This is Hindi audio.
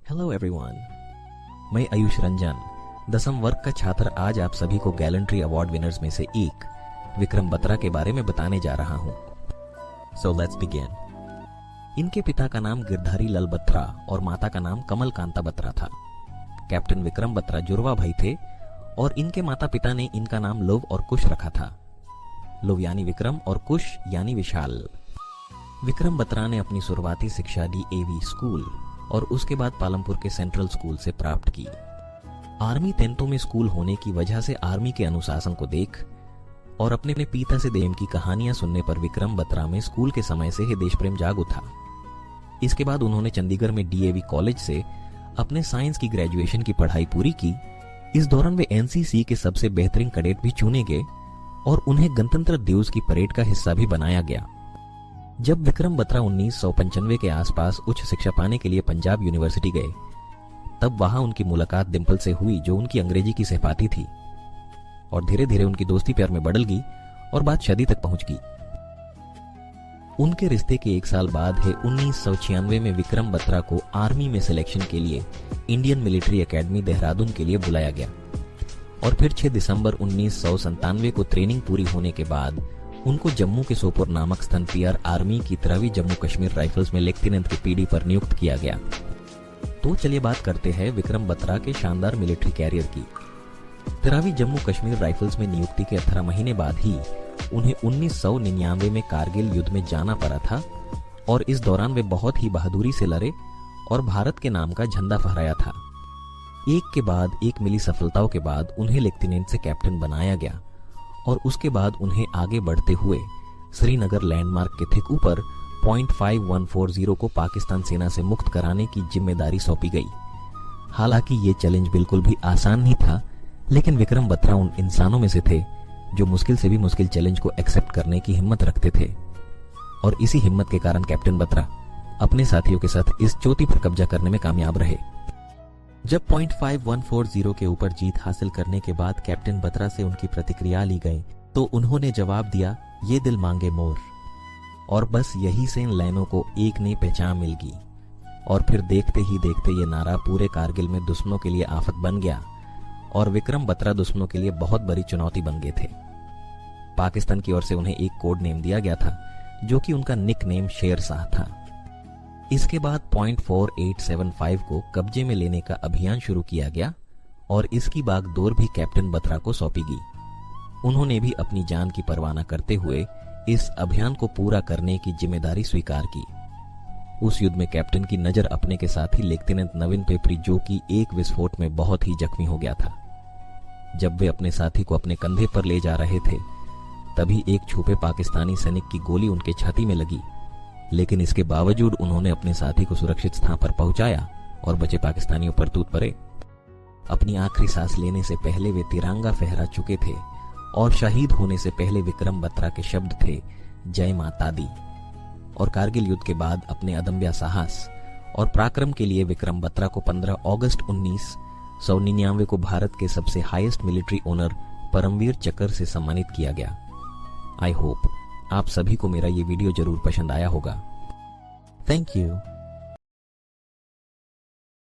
हेलो एवरीवन, मैं आयुष रंजन, 10वीं वर्ग का छात्र आज आप सभी को गैलेंट्री अवार्ड विनर्स में से एक विक्रम बत्रा के बारे में बताने जा रहा हूं। So let's begin. इनके पिता का नाम गिरधारी लाल बत्रा और माता का नाम कमल कांता बत्रा था। कैप्टन विक्रम बत्रा जुड़वा भाई थे और इनके माता पिता ने इनका नाम लव और कुश रखा था। लव यानी विक्रम और कुश यानी विशाल। विक्रम बत्रा ने अपनी शुरुआती शिक्षा DAV स्कूल और उसके बाद पालमपुर के सेंट्रल स्कूल से प्राप्त की। आर्मी तैंतों में स्कूल होने की वजह से आर्मी के अनुशासन को देख और अपने पिता से देम की कहानियां सुनने पर विक्रम बत्रा में स्कूल के समय से ही देश प्रेम जाग उठा। इसके बाद उन्होंने चंडीगढ़ में DAV कॉलेज से अपने साइंस की ग्रेजुएशन की पढ़ाई पूरी की। इस दौरान वे NCC के सबसे बेहतरीन कैडेट भी चुने गए और उन्हें गणतंत्र दिवस की परेड का हिस्सा भी बनाया गया। जब विक्रम बत्रा 1995 के आसपास उच्च शिक्षा पाने के लिए पंजाब यूनिवर्सिटी गए, तब वहां उनकी मुलाकात डिंपल से हुई, जो उनकी अंग्रेजी की सहपाठी थी, और धीरे धीरे उनकी दोस्ती प्यार में बदल गई और बात शादी तक पहुंच गई। उनके रिश्ते के 1 साल बाद है 1996 में विक्रम बत्रा को आर्मी में सिलेक्शन के लिए इंडियन मिलिट्री एकेडमी देहरादून के लिए बुलाया गया और फिर 6 दिसंबर 1997 को ट्रेनिंग पूरी होने के बाद उनको जम्मू के सोपोर नामक स्थान PR आर्मी की 13वीं जम्मू कश्मीर राइफल्स में लेफ्टिनेंट की PD पर नियुक्त किया गया। तो चलिए बात करते हैं विक्रम बत्रा के शानदार मिलिट्री कैरियर की। 13वीं जम्मू कश्मीर राइफल्स में नियुक्ति के 18 महीने बाद ही उन्हें 1999 में कारगिल युद्ध में जाना पड़ा था और इस दौरान वे बहुत ही बहादुरी से लड़े और भारत के नाम का झंडा फहराया था। एक के बाद एक मिली सफलताओं के बाद उन्हें लेफ्टिनेंट से कैप्टन बनाया गया और उसके बाद उन्हें आगे बढ़ते हुए श्रीनगर लैंडमार्क के ठीक ऊपर .5140 को पाकिस्तान सेना से मुक्त कराने की जिम्मेदारी सौंपी गई। हालांकि ये चैलेंज बिल्कुल भी आसान नहीं था, लेकिन विक्रम बत्रा उन इंसानों में से थे जो मुश्किल से भी मुश्किल चैलेंज को एक्सेप्ट करने की हिम्मत रखते थे और इसी हिम्मत के कारण कैप्टन बत्रा अपने साथियों के साथ इस चोटी पर कब्जा करने में कामयाब रहे। जब .5140 के ऊपर जीत हासिल करने के बाद कैप्टन बत्रा से उनकी प्रतिक्रिया ली गई तो उन्होंने जवाब दिया, ये दिल मांगे मोर। और बस यही से इन लाइनों को एक नई पहचान मिल गई और फिर देखते ही देखते ये नारा पूरे कारगिल में दुश्मनों के लिए आफत बन गया और विक्रम बत्रा दुश्मनों के लिए बहुत बड़ी चुनौती बन गए थे। पाकिस्तान की ओर से उन्हें एक कोड नेम दिया गया था जो कि उनका निक नेम शेर शाह था। इसके बाद .4875 को कब्जे में लेने का अभियान शुरू किया गया और इसकी बागडोर भी कैप्टन बत्रा को सौंपी गई। उन्होंने भी अपनी जान की परवाह न करते हुए इस अभियान को पूरा करने की जिम्मेदारी स्वीकार की। उस युद्ध में कैप्टन की नजर अपने के साथ ही लेफ्टिनेंट नवीन पेपरी, जो कि एक विस्फोट में बहुत ही जख्मी हो गया था। जब वे अपने साथी को अपने कंधे पर ले जा रहे थे, तभी एक छुपे पाकिस्तानी सैनिक की गोली उनके छाती में लगी, लेकिन इसके बावजूद उन्होंने अपने साथी को सुरक्षित स्थान पर पहुंचाया और बचे पाकिस्तानियों पर टूट पड़े। अपनी आखिरी सांस लेने से पहले वे तिरंगा फहरा चुके थे और शहीद होने से पहले विक्रम बत्रा के शब्द थे, जय माता दी। और कारगिल युद्ध के बाद अपने अदम्य साहस और पराक्रम के लिए विक्रम बत्रा को 15 अगस्त 1999 को भारत के सबसे हाईएस्ट मिलिट्री ऑनर परमवीर चक्र से सम्मानित किया गया। आई होप आप सभी को मेरा ये वीडियो जरूर पसंद आया होगा। Thank you.